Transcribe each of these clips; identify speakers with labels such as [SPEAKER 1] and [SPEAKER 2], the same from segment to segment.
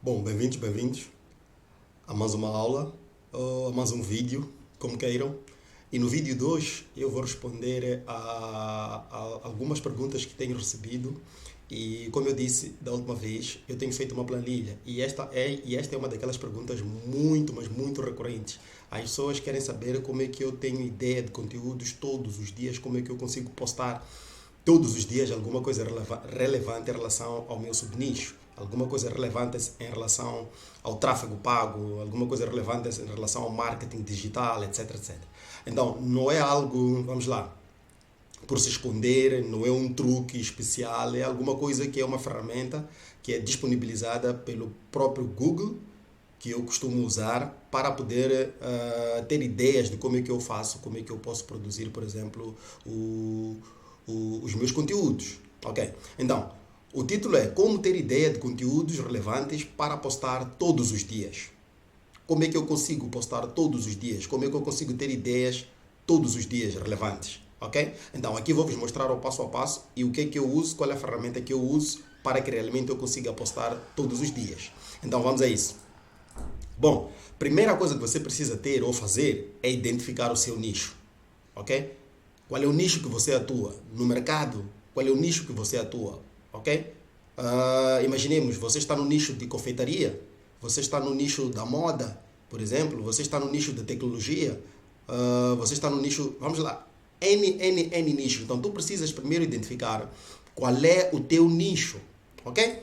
[SPEAKER 1] Bom, bem-vindos a mais uma aula, ou a mais um vídeo, como queiram. E no vídeo de hoje eu vou responder a algumas perguntas que tenho recebido. E como eu disse da última vez, eu tenho feito uma planilha. E esta é uma daquelas perguntas muito, mas muito recorrentes. As pessoas querem saber como é que eu tenho ideia de conteúdos todos os dias, como é que eu consigo postar todos os dias alguma coisa relevante em relação ao meu subnicho, alguma coisa relevante em relação ao tráfego pago, alguma coisa relevante em relação ao marketing digital, etc, etc. Então, não é algo, vamos lá, por se esconder, não é um truque especial, é alguma coisa que é uma ferramenta que é disponibilizada pelo próprio Google, que eu costumo usar para poder ter ideias de como é que eu faço, como é que eu posso produzir, por exemplo, os meus conteúdos. Ok? Então, o título é Como ter ideia de conteúdos relevantes para postar todos os dias. Como é que eu consigo postar todos os dias? Como é que eu consigo ter ideias todos os dias relevantes? Ok? Então, aqui vou vos mostrar o passo a passo e o que é que eu uso, qual é a ferramenta que eu uso para que realmente eu consiga postar todos os dias. Então, vamos a isso. Bom, primeira coisa que você precisa ter ou fazer é identificar o seu nicho, ok? Qual é o nicho que você atua no mercado? Qual é o nicho que você atua, ok? Imaginemos, você está no nicho de confeitaria, você está no nicho da moda, por exemplo, você está no nicho da tecnologia, você está no nicho, vamos lá, N nicho. Então, tu precisas primeiro identificar qual é o teu nicho, ok?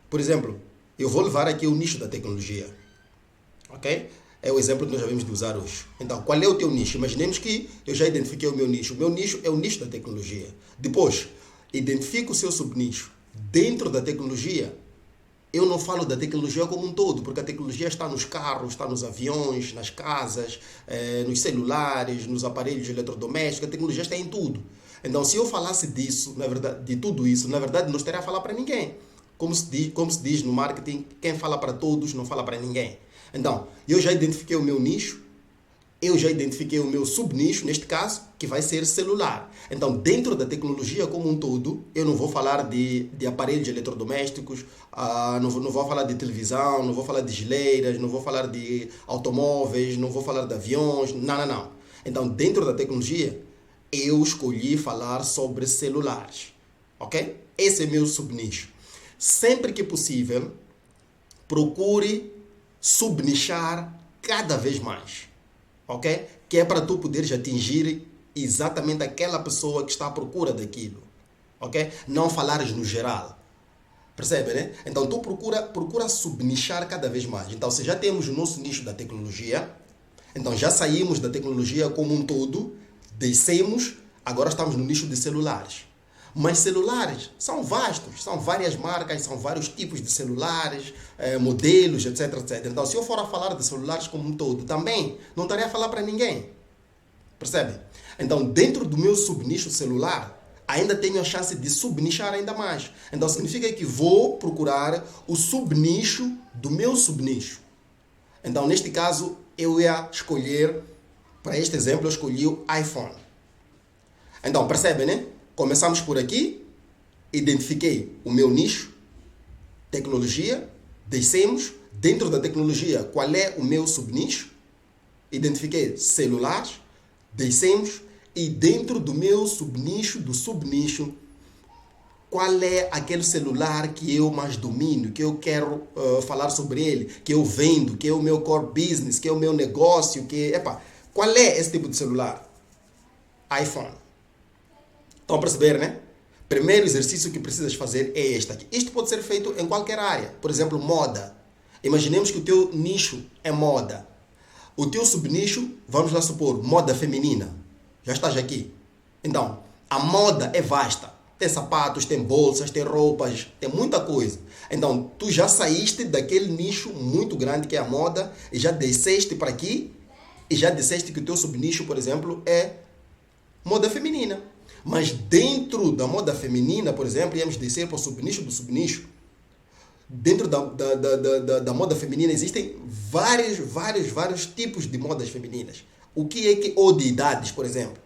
[SPEAKER 1] Por exemplo, eu vou levar aqui o nicho da tecnologia. Ok? É o exemplo que nós já vimos de usar hoje. Então, qual é o teu nicho? Imaginemos que eu já identifiquei o meu nicho. O meu nicho é o nicho da tecnologia. Depois, identifique o seu subnicho. Dentro da tecnologia, eu não falo da tecnologia como um todo, porque a tecnologia está nos carros, está nos aviões, nas casas, nos celulares, nos aparelhos eletrodomésticos. A tecnologia está em tudo. Então, se eu falasse disso, na verdade, de tudo isso, na verdade, não estaria a falar para ninguém. Como se diz no marketing, quem fala para todos não fala para ninguém. Então, eu já identifiquei o meu nicho, eu já identifiquei o meu subnicho, neste caso, que vai ser celular. Então, dentro da tecnologia como um todo, eu não vou falar de aparelhos eletrodomésticos, não vou falar de televisão, não vou falar de geleiras, não vou falar de automóveis, não vou falar de aviões, não. Então, dentro da tecnologia, eu escolhi falar sobre celulares, ok? Esse é meu subnicho. Sempre que possível, procure subnichar cada vez mais, ok? Que é para tu poderes atingir exatamente aquela pessoa que está à procura daquilo, ok? Não falares no geral, percebe, né? Então tu procura subnichar cada vez mais. Então se já temos o nosso nicho da tecnologia, então já saímos da tecnologia como um todo, descemos, agora estamos no nicho de celulares. Mas celulares são vastos, são várias marcas, são vários tipos de celulares, modelos, etc, etc. Então, se eu for a falar de celulares como um todo, também não estarei a falar para ninguém. Percebe? Então, dentro do meu subnicho celular, ainda tenho a chance de subnichar ainda mais. Então, significa que vou procurar o subnicho do meu subnicho. Então, neste caso, eu ia escolher, para este exemplo, eu escolhi o iPhone. Então, percebe, né? Começamos por aqui, identifiquei o meu nicho, tecnologia, descemos, dentro da tecnologia, qual é o meu subnicho, identifiquei celulares, descemos, e dentro do meu subnicho, do subnicho, qual é aquele celular que eu mais domino, que eu quero falar sobre ele, que eu vendo, que é o meu core business, que é o meu negócio, qual é esse tipo de celular? iPhone. Estão a perceber, né? Primeiro exercício que precisas fazer é este aqui. Isto pode ser feito em qualquer área. Por exemplo, moda. Imaginemos que o teu nicho é moda. O teu subnicho, vamos lá supor, moda feminina. Já estás aqui. Então, a moda é vasta. Tem sapatos, tem bolsas, tem roupas, tem muita coisa. Então, tu já saíste daquele nicho muito grande que é a moda e já desceste para aqui e já disseste que o teu subnicho, por exemplo, é moda feminina. Mas dentro da moda feminina, por exemplo, íamos descer para o subnicho do subnicho. Dentro da moda feminina existem vários tipos de modas femininas. O que é que, ou de idades, por exemplo.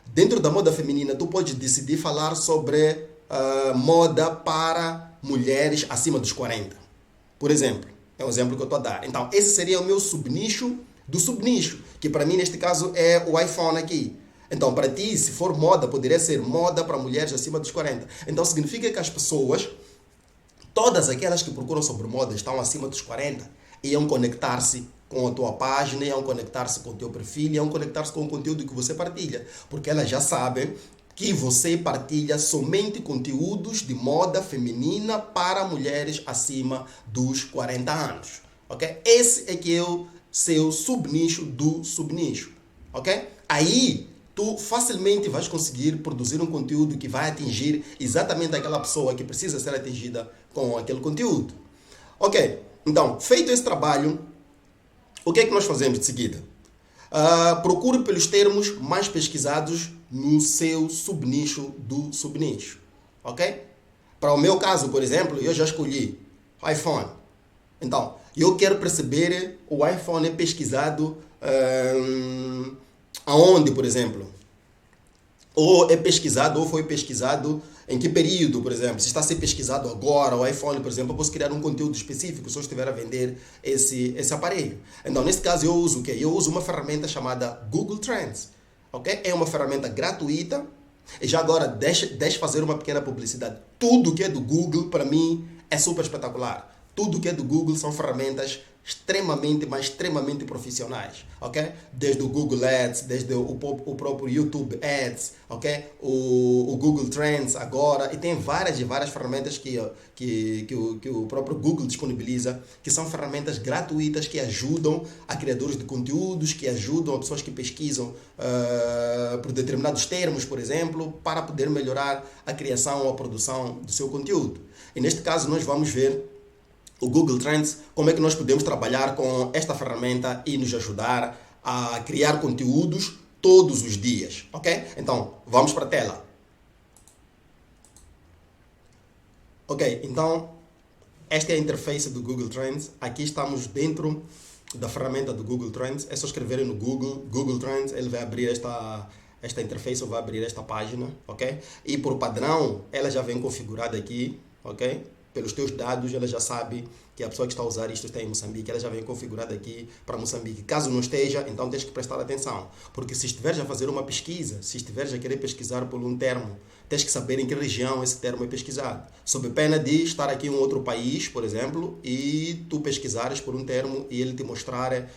[SPEAKER 1] Dentro da moda feminina, tu podes decidir falar sobre moda para mulheres acima dos 40. Por exemplo, é um exemplo que eu estou a dar. Então, esse seria o meu subnicho do subnicho, que para mim, neste caso, é o iPhone aqui. Então, para ti, se for moda, poderia ser moda para mulheres acima dos 40. Então, significa que as pessoas, todas aquelas que procuram sobre moda, estão acima dos 40, iam conectar-se com a tua página, iam conectar-se com o teu perfil, iam conectar-se com o conteúdo que você partilha. Porque elas já sabem que você partilha somente conteúdos de moda feminina para mulheres acima dos 40 anos. Ok? Esse é que é o seu subnicho do subnicho. Ok? Aí tu facilmente vais conseguir produzir um conteúdo que vai atingir exatamente aquela pessoa que precisa ser atingida com aquele conteúdo. Ok, então, feito esse trabalho, o que é que nós fazemos de seguida? Procure pelos termos mais pesquisados no seu subnicho do subnicho. Ok? Para o meu caso, por exemplo, eu já escolhi iPhone. Então, eu quero perceber o iPhone pesquisado aonde, por exemplo? Ou é pesquisado, ou foi pesquisado em que período, por exemplo. Se está a ser pesquisado agora, o iPhone, por exemplo, eu posso criar um conteúdo específico se eu estiver a vender esse aparelho. Então, nesse caso, eu uso o quê? Eu uso uma ferramenta chamada Google Trends. Ok? É uma ferramenta gratuita. E já agora, deixa fazer uma pequena publicidade. Tudo que é do Google, para mim, é super espetacular. Tudo que é do Google são ferramentas extremamente, mas extremamente profissionais, ok? Desde o Google Ads, desde o próprio YouTube Ads, ok? O Google Trends agora, e tem várias e várias ferramentas que o próprio Google disponibiliza, que são ferramentas gratuitas que ajudam a criadores de conteúdos, que ajudam a pessoas que pesquisam por determinados termos, por exemplo, para poder melhorar a criação ou a produção do seu conteúdo. E neste caso nós vamos ver o Google Trends, como é que nós podemos trabalhar com esta ferramenta e nos ajudar a criar conteúdos todos os dias, ok? Então, vamos para a tela. Ok, então, esta é a interface do Google Trends. Aqui estamos dentro da ferramenta do Google Trends. É só escreverem no Google Trends, ele vai abrir esta interface, ou vai abrir esta página, ok? E por padrão, ela já vem configurada aqui, ok? Pelos teus dados, ela já sabe que a pessoa que está a usar isto está em Moçambique, ela já vem configurada aqui para Moçambique. Caso não esteja, então tens que prestar atenção, porque se estiveres a fazer uma pesquisa, se estiveres a querer pesquisar por um termo, tens que saber em que região esse termo é pesquisado. Sob pena de estar aqui em um outro país, por exemplo, e tu pesquisares por um termo e ele te mostrar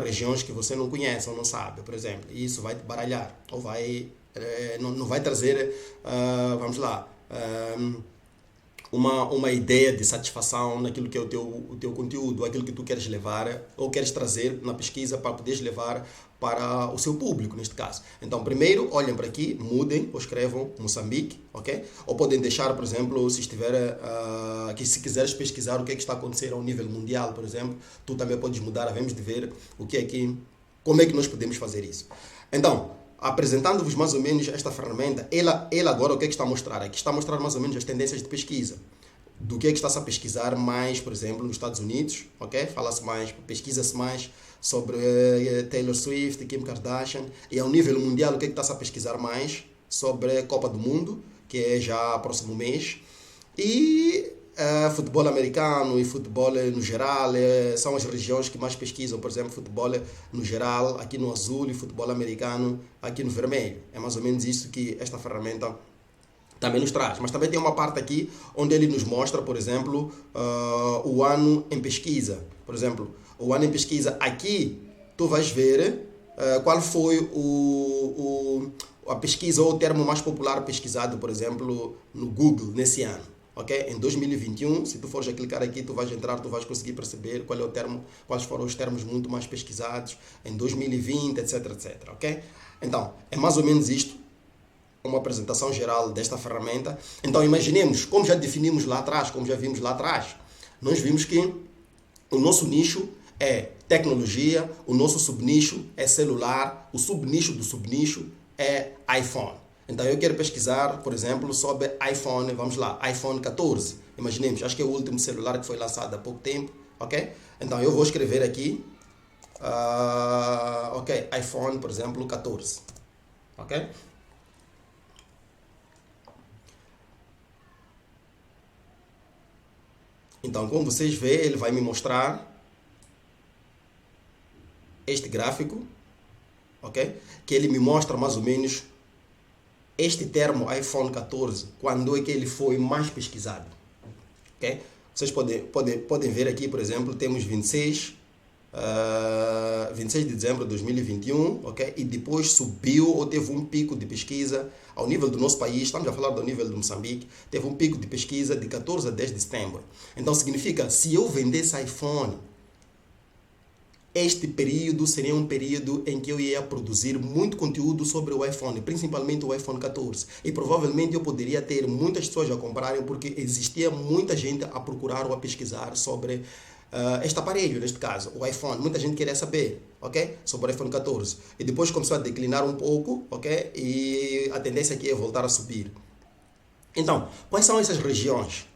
[SPEAKER 1] regiões que você não conhece ou não sabe, por exemplo. E isso vai te baralhar, ou vai, não vai trazer, vamos lá, uma ideia de satisfação naquilo que é o teu conteúdo, aquilo que tu queres levar ou queres trazer na pesquisa para poderes levar para o seu público, neste caso. Então, primeiro, olhem para aqui, mudem ou escrevam Moçambique, ok? Ou podem deixar, por exemplo, se estiver que se quiseres pesquisar o que é que está a acontecer ao nível mundial, por exemplo, tu também podes mudar, havemos de ver o que é que, como é que nós podemos fazer isso. Então, apresentando-vos mais ou menos esta ferramenta, ela agora o que é que está a mostrar? Aqui está a mostrar mais ou menos as tendências de pesquisa. Do que é que está-se a pesquisar mais, por exemplo, nos Estados Unidos, ok? Fala-se mais, pesquisa-se mais sobre Taylor Swift, Kim Kardashian. E ao nível mundial, o que é que está-se a pesquisar mais? Sobre a Copa do Mundo, que é já próximo mês. E futebol americano e futebol no geral são as regiões que mais pesquisam. Por exemplo, futebol no geral aqui no azul e futebol americano aqui no vermelho. É mais ou menos isso que esta ferramenta também nos traz. Mas também tem uma parte aqui onde ele nos mostra, por exemplo, o ano em pesquisa. Por exemplo, o ano em pesquisa. Aqui tu vais ver qual foi a pesquisa ou o termo mais popular pesquisado, por exemplo, no Google nesse ano. Ok? Em 2021, se tu fores a clicar aqui, tu vais entrar, tu vais conseguir perceber qual é o termo, quais foram os termos muito mais pesquisados em 2020, etc, etc. Ok? Então, é mais ou menos isto, uma apresentação geral desta ferramenta. Então, imaginemos, como já definimos lá atrás, como já vimos lá atrás, nós vimos que o nosso nicho é tecnologia, o nosso subnicho é celular, o subnicho do subnicho é iPhone. Então eu quero pesquisar, por exemplo, sobre iPhone, vamos lá, iPhone 14. Imaginemos, acho que é o último celular que foi lançado há pouco tempo, ok? Então eu vou escrever aqui, ok, iPhone, por exemplo, 14, ok? Então, como vocês veem, ele vai me mostrar este gráfico, ok? Que ele me mostra mais ou menos este termo iPhone 14, quando é que ele foi mais pesquisado, ok? Vocês podem ver aqui, por exemplo, temos 26 de dezembro de 2021, ok? E depois subiu ou teve um pico de pesquisa ao nível do nosso país, estamos a falar do nível de Moçambique, teve um pico de pesquisa de 14 a 10 de setembro. Então significa, se eu vendesse iPhone, este período seria um período em que eu ia produzir muito conteúdo sobre o iPhone, principalmente o iPhone 14. E provavelmente eu poderia ter muitas pessoas a comprarem porque existia muita gente a procurar ou a pesquisar sobre este aparelho, neste caso, o iPhone. Muita gente queria saber, ok? Sobre o iPhone 14. E depois começou a declinar um pouco, ok? E a tendência aqui é voltar a subir. Então, quais são essas regiões?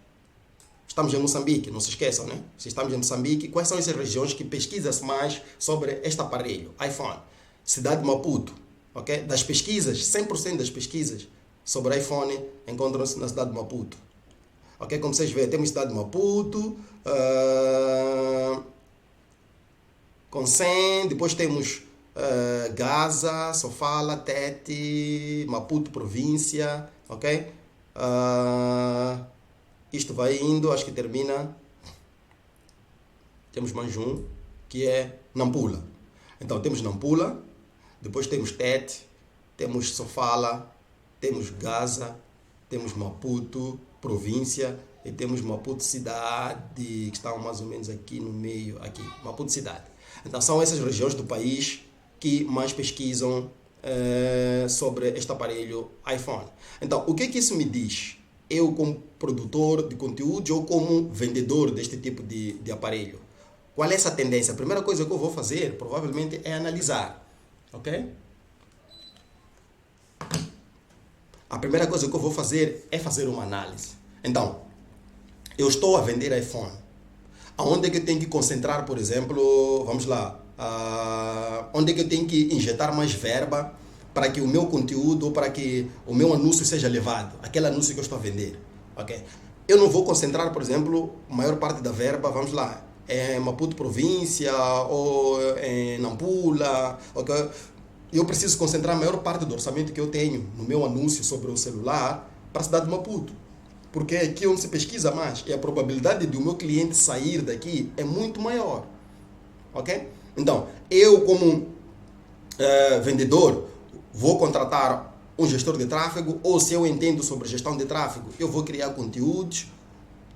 [SPEAKER 1] Estamos em Moçambique, não se esqueçam, né? Se estamos em Moçambique, quais são essas regiões que pesquisa-se mais sobre este aparelho, iPhone? Cidade de Maputo, ok? Das pesquisas, 100% das pesquisas sobre iPhone encontram-se na cidade de Maputo. Ok? Como vocês veem, temos cidade de Maputo, com 100, depois temos Gaza, Sofala, Tete, Maputo, província, ok? Isto vai indo, acho que termina. Temos mais um, que é Nampula. Então temos Nampula, depois temos Tete, temos Sofala, temos Gaza, temos Maputo, província, e temos Maputo cidade, que estão mais ou menos aqui no meio, aqui, Maputo cidade. Então são essas regiões do país que mais pesquisam sobre este aparelho iPhone. Então, o que é que isso me diz? Eu como produtor de conteúdo ou como vendedor deste tipo de aparelho? Qual é essa tendência? A primeira coisa que eu vou fazer, provavelmente, é analisar. Ok? A primeira coisa que eu vou fazer é fazer uma análise. Então, eu estou a vender iPhone. Aonde é que eu tenho que concentrar, por exemplo, vamos lá, onde é que eu tenho que injetar mais verba para que o meu conteúdo ou para que o meu anúncio seja levado, aquele anúncio que eu estou a vender, ok? Eu não vou concentrar, por exemplo, a maior parte da verba, vamos lá, em Maputo província ou em Nampula, ok? Eu preciso concentrar a maior parte do orçamento que eu tenho no meu anúncio sobre o celular para a cidade de Maputo. Porque é aqui onde se pesquisa mais e a probabilidade de o meu cliente sair daqui é muito maior. Ok? Então, eu como vendedor vou contratar um gestor de tráfego, ou se eu entendo sobre gestão de tráfego, eu vou criar conteúdos,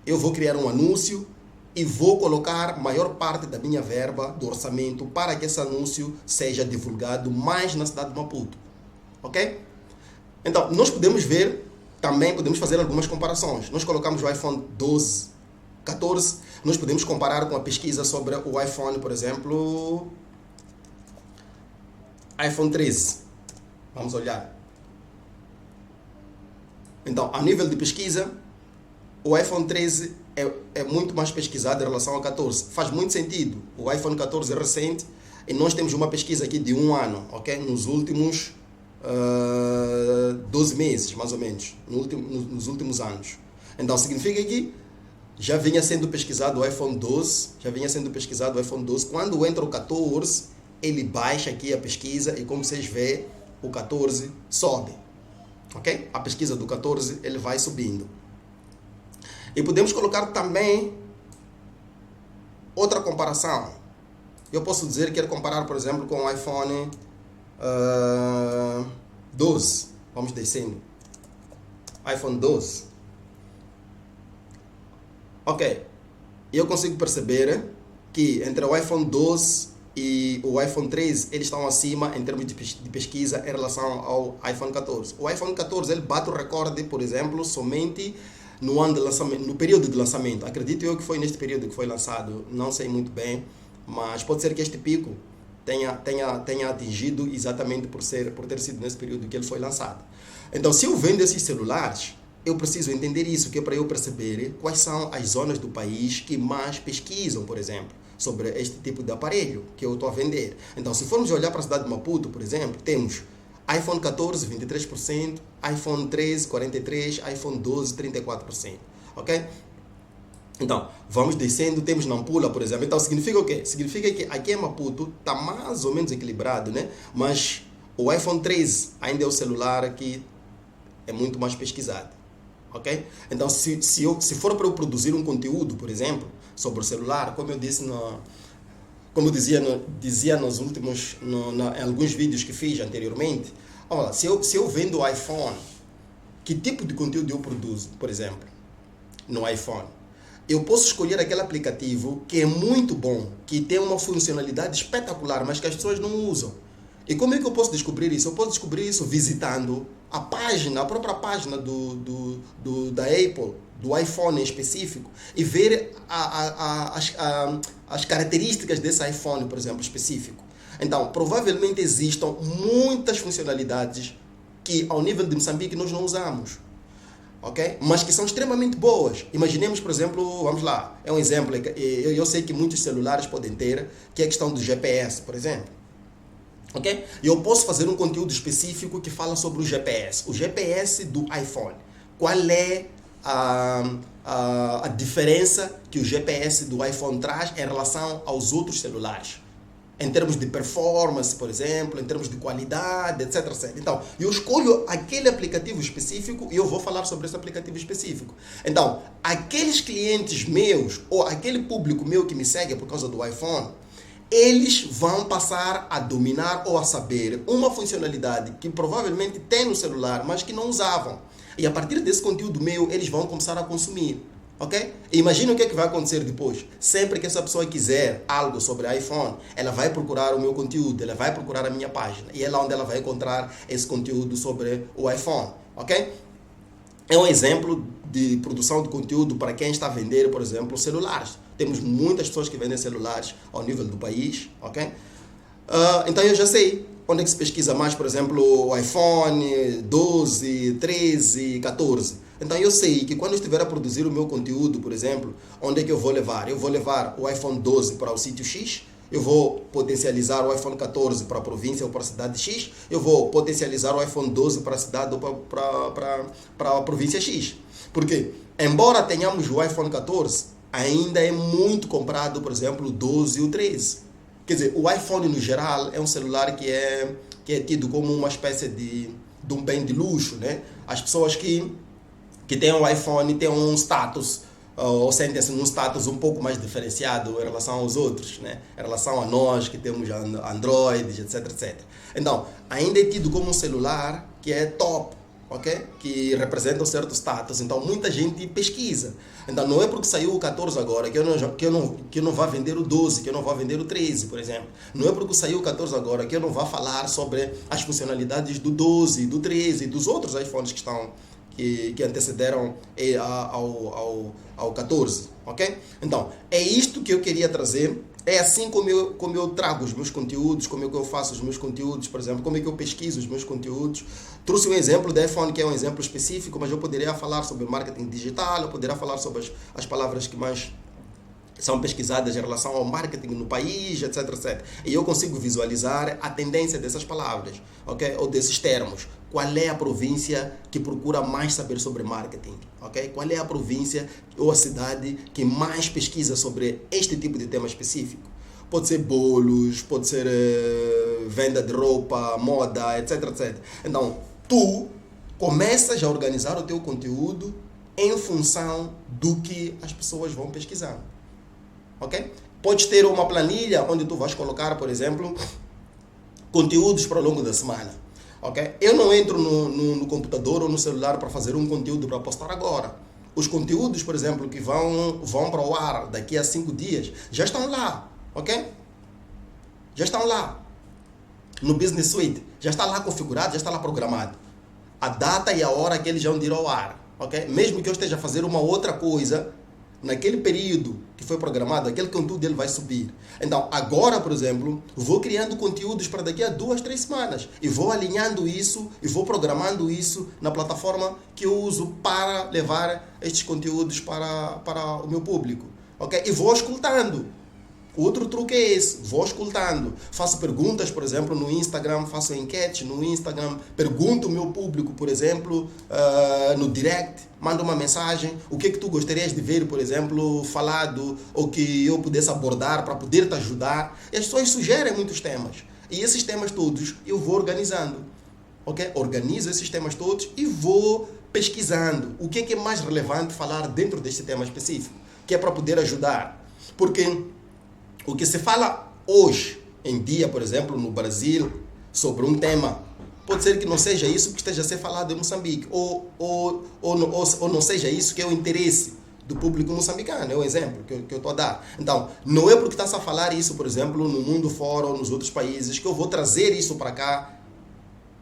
[SPEAKER 1] eu vou criar um anúncio e vou colocar maior parte da minha verba, do orçamento, para que esse anúncio seja divulgado mais na cidade de Maputo. Ok? Então, nós podemos ver, também podemos fazer algumas comparações. Nós colocamos o iPhone 12, 14, nós podemos comparar com a pesquisa sobre o iPhone, por exemplo, iPhone 13. Vamos olhar. Então, a nível de pesquisa, o iPhone 13 é muito mais pesquisado em relação ao 14. Faz muito sentido. O iPhone 14 é recente e nós temos uma pesquisa aqui de um ano, ok? Nos últimos 12 meses, mais ou menos, nos últimos anos. Então, significa que já vinha sendo pesquisado o iPhone 12, Quando entra o 14, ele baixa aqui a pesquisa e, como vocês veem, o 14 sobe. Ok? A pesquisa do 14, ele vai subindo. E podemos colocar também outra comparação. Eu posso dizer que quero comparar, por exemplo, com o iPhone 12. Vamos descendo. iPhone 12. Ok. Eu consigo perceber que entre o iPhone 12 e o iPhone 13, eles estão acima em termos de pesquisa em relação ao iPhone 14. O iPhone 14, ele bate o recorde, por exemplo, somente no ano de lançamento, no período de lançamento. Acredito eu que foi neste período que foi lançado, não sei muito bem, mas pode ser que este pico tenha atingido exatamente por ter sido nesse período que ele foi lançado. Então, se eu vendo esses celulares, eu preciso entender isso, que é para eu perceber quais são as zonas do país que mais pesquisam, por exemplo, sobre este tipo de aparelho que eu estou a vender. Então, se formos olhar para a cidade de Maputo, por exemplo, temos iPhone 14, 23%, iPhone 13, 43%, iPhone 12, 34%. Ok? Então, vamos descendo, temos Nampula, por exemplo. Então, significa o quê? Significa que aqui em Maputo está mais ou menos equilibrado, né? Mas o iPhone 13 ainda é o celular que é muito mais pesquisado, ok? Então, se for para eu produzir um conteúdo, por exemplo, sobre o celular, como eu disse como eu dizia nos últimos, em alguns vídeos que fiz anteriormente, olha, se eu vendo o iPhone, que tipo de conteúdo eu produzo, por exemplo, no iPhone? Eu posso escolher aquele aplicativo que é muito bom, que tem uma funcionalidade espetacular, mas que as pessoas não usam. E como é que eu posso descobrir isso? Eu posso descobrir isso visitando a própria página da Apple, do iPhone em específico, e ver as características desse iPhone, por exemplo, específico. Então, provavelmente existam muitas funcionalidades que, ao nível de Moçambique, nós não usamos. Ok? Mas que são extremamente boas. Imaginemos, por exemplo, vamos lá, é um exemplo, eu sei que muitos celulares podem ter, que é a questão do GPS, por exemplo. Ok? Eu posso fazer um conteúdo específico que fala sobre o GPS do iPhone. Qual é a diferença que o GPS do iPhone traz em relação aos outros celulares? Em termos de performance, por exemplo, em termos de qualidade, etc, etc. Então, eu escolho aquele aplicativo específico e eu vou falar sobre esse aplicativo específico. Então, aqueles clientes meus, ou aquele público meu que me segue por causa do iPhone, eles vão passar a dominar ou a saber uma funcionalidade que provavelmente tem no celular, mas que não usavam. E a partir desse conteúdo meu, eles vão começar a consumir. Ok? E imagina o que vai acontecer depois. Sempre que essa pessoa quiser algo sobre iPhone, ela vai procurar o meu conteúdo, ela vai procurar a minha página. E é lá onde ela vai encontrar esse conteúdo sobre o iPhone. Ok? É um exemplo de produção de conteúdo para quem está a vender, por exemplo, celulares. Temos muitas pessoas que vendem celulares ao nível do país. Ok? Então eu já sei onde é que se pesquisa mais, por exemplo, o iPhone 12, 13, 14. Então eu sei que quando eu estiver a produzir o meu conteúdo, por exemplo, onde é que eu vou levar? Eu vou levar o iPhone 12 para o sítio X, eu vou potencializar o iPhone 14 para a província ou para a cidade X, eu vou potencializar o iPhone 12 para a cidade ou para a província X. Porque, embora tenhamos o iPhone 14, ainda é muito comprado, por exemplo, o 12 e o 13. Quer dizer, o iPhone no geral é um celular que é tido como uma espécie de um bem de luxo, né? As pessoas que têm o iPhone têm um status, ou sentem-se num status um pouco mais diferenciado em relação aos outros, né? Em relação a nós que temos Androids, etc, etc. Então, ainda é tido como um celular que é top, ok? Que representa um certo status. Então, muita gente pesquisa. Então, não é porque saiu o 14 agora que eu não vá vender o 12, que eu não vá vender o 13, por exemplo. Não é porque saiu o 14 agora que eu não vá falar sobre as funcionalidades do 12, do 13 e dos outros iPhones que antecederam ao 14, ok? Então, é isto que eu queria trazer. É assim como eu trago os meus conteúdos, como é que eu faço os meus conteúdos, por exemplo, como é que eu pesquiso os meus conteúdos. Trouxe um exemplo da iPhone, que é um exemplo específico, mas eu poderia falar sobre marketing digital, eu poderia falar sobre as palavras que mais são pesquisadas em relação ao marketing no país, etc, etc. E eu consigo visualizar a tendência dessas palavras, ok? Ou desses termos. Qual é a província que procura mais saber sobre marketing, ok? Qual é a província ou a cidade que mais pesquisa sobre este tipo de tema específico? Pode ser bolos, pode ser venda de roupa, moda, etc, etc. Então, tu começas a organizar o teu conteúdo em função do que as pessoas vão pesquisar. Ok? Podes ter uma planilha onde tu vais colocar, por exemplo, conteúdos para o longo da semana. Ok? Eu não entro no computador ou no celular para fazer um conteúdo para postar agora. Os conteúdos, por exemplo, que vão para o ar daqui a 5 dias, já estão lá. Ok? Já estão lá. No Business Suite. Já está lá configurado, já está lá programado. A data e a hora que eles vão ir ao ar. Ok? Mesmo que eu esteja a fazer uma outra coisa, naquele período que foi programado, aquele conteúdo dele vai subir. Então, agora, por exemplo, vou criando conteúdos para daqui a 2, 3 semanas. E vou alinhando isso, e vou programando isso na plataforma que eu uso para levar estes conteúdos para o meu público. Ok? E vou escutando. O outro truque é esse, vou escutando, faço perguntas, por exemplo, no Instagram, faço enquetes no Instagram, pergunto o meu público, por exemplo, no direct, mando uma mensagem, o que é que tu gostarias de ver, por exemplo, falado, ou que eu pudesse abordar para poder te ajudar. E as pessoas sugerem muitos temas, e esses temas todos eu vou organizando, ok? Organizo esses temas todos e vou pesquisando o que é mais relevante falar dentro deste tema específico, que é para poder ajudar, porque o que se fala hoje em dia, por exemplo, no Brasil, sobre um tema, pode ser que não seja isso que esteja a ser falado em Moçambique, ou não seja isso que é o interesse do público moçambicano, é o exemplo que eu estou a dar. Então, não é porque está-se a falar isso, por exemplo, no mundo fora ou nos outros países, que eu vou trazer isso para cá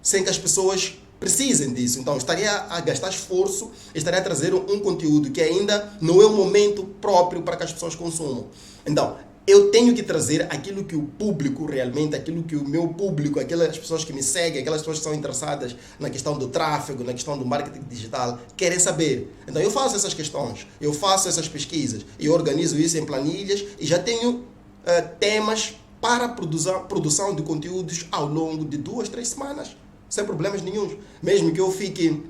[SPEAKER 1] sem que as pessoas precisem disso. Então, estaria a gastar esforço, estaria a trazer um conteúdo que ainda não é o momento próprio para que as pessoas consumam. Então, eu tenho que trazer aquilo que o público realmente, aquilo que o meu público, aquelas pessoas que me seguem, aquelas pessoas que são interessadas na questão do tráfego, na questão do marketing digital, querem saber. Então eu faço essas questões, eu faço essas pesquisas, eu organizo isso em planilhas e já tenho temas para produção de conteúdos ao longo de 2, 3 semanas, sem problemas nenhum. Mesmo que eu fique,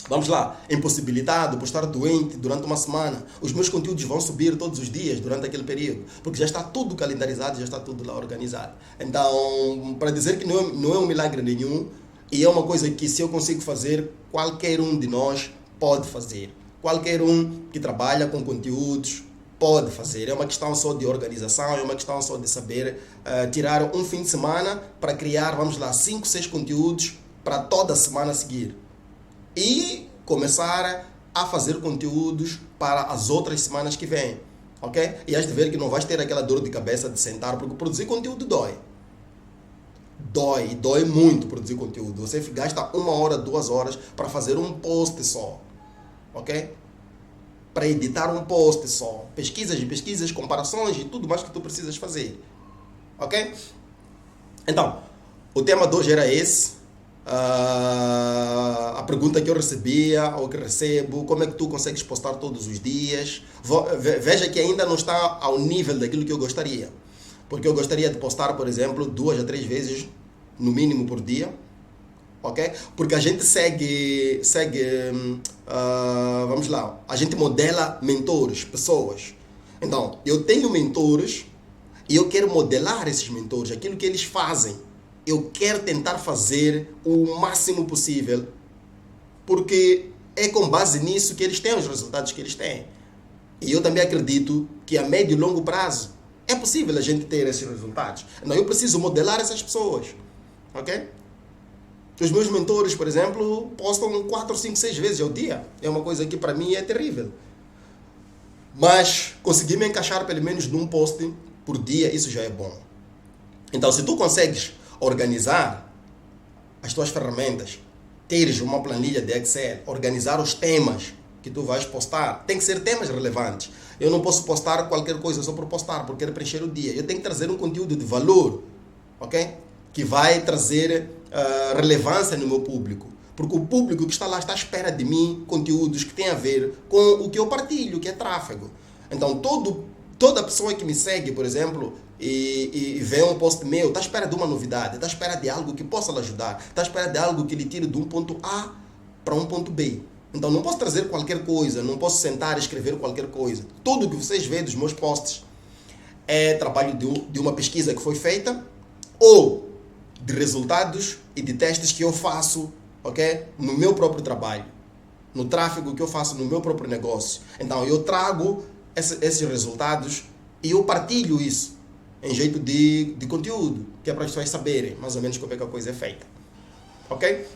[SPEAKER 1] vamos lá, impossibilitado por estar doente durante uma semana, os meus conteúdos vão subir todos os dias durante aquele período, porque já está tudo calendarizado, já está tudo lá organizado. Então, para dizer que não é um milagre nenhum, e é uma coisa que se eu consigo fazer, qualquer um de nós pode fazer. Qualquer um que trabalha com conteúdos pode fazer. É uma questão só de organização, é uma questão só de saber tirar um fim de semana para criar, vamos lá, 5, 6 conteúdos para toda a semana a seguir. E começar a fazer conteúdos para as outras semanas que vêm, ok? E has de ver que não vais ter aquela dor de cabeça de sentar, porque produzir conteúdo dói. Dói muito produzir conteúdo. Você gasta 1 hora, 2 horas para fazer um post só, ok? Para editar um post só. Pesquisas, comparações e tudo mais que tu precisas fazer, ok? Então, o tema de hoje era esse. A pergunta que eu recebia ou que recebo, como é que tu consegues postar todos os dias? Veja que ainda não está ao nível daquilo que eu gostaria, porque eu gostaria de postar, por exemplo, 2 a 3 vezes no mínimo por dia, ok? Porque a gente segue vamos lá, a gente modela mentores, pessoas. Então, eu tenho mentores e eu quero modelar esses mentores, aquilo que eles fazem. Eu quero tentar fazer o máximo possível, porque é com base nisso que eles têm os resultados que eles têm. E eu também acredito que a médio e longo prazo é possível a gente ter esses resultados. Não, eu preciso modelar essas pessoas, ok? Os meus mentores, por exemplo, postam 4, 5, 6 vezes ao dia. É uma coisa que para mim é terrível. Mas conseguir me encaixar pelo menos num post por dia, isso já é bom. Então, se tu consegues organizar as tuas ferramentas, teres uma planilha de Excel, organizar os temas que tu vais postar, tem que ser temas relevantes. Eu não posso postar qualquer coisa só por postar, porque quero preencher o dia. Eu tenho que trazer um conteúdo de valor, ok? Que vai trazer relevância no meu público. Porque o público que está lá está à espera de mim conteúdos que têm a ver com o que eu partilho, que é tráfego. Então, toda pessoa que me segue, por exemplo, e vê um post meu, está à espera de uma novidade, está à espera de algo que possa lhe ajudar, está à espera de algo que lhe tire de um ponto A para um ponto B. Então não posso trazer qualquer coisa, não posso sentar e escrever qualquer coisa. Tudo que vocês veem dos meus posts é trabalho de uma pesquisa que foi feita ou de resultados e de testes que eu faço, ok? No meu próprio trabalho, no tráfego que eu faço no meu próprio negócio. Então eu trago esses resultados e eu partilho isso em jeito de conteúdo, que é para as pessoas saberem mais ou menos como é que a coisa é feita. Ok?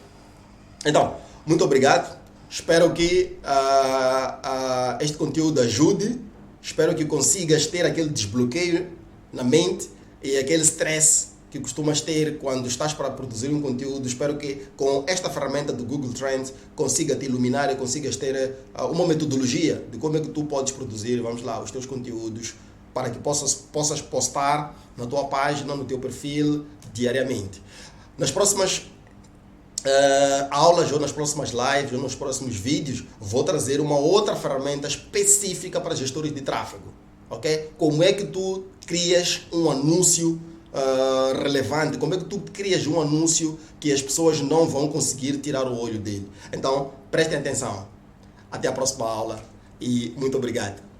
[SPEAKER 1] Então, muito obrigado. Espero que este conteúdo ajude. Espero que consigas ter aquele desbloqueio na mente e aquele stress que costumas ter quando estás para produzir um conteúdo. Espero que com esta ferramenta do Google Trends consiga te iluminar e consigas ter uma metodologia de como é que tu podes produzir, vamos lá, os teus conteúdos para que possas postar na tua página, no teu perfil, diariamente. Nas próximas aulas, ou nas próximas lives, ou nos próximos vídeos, vou trazer uma outra ferramenta específica para gestores de tráfego. ok? Como é que tu crias um anúncio relevante? Como é que tu crias um anúncio que as pessoas não vão conseguir tirar o olho dele? Então, prestem atenção. Até a próxima aula e muito obrigado.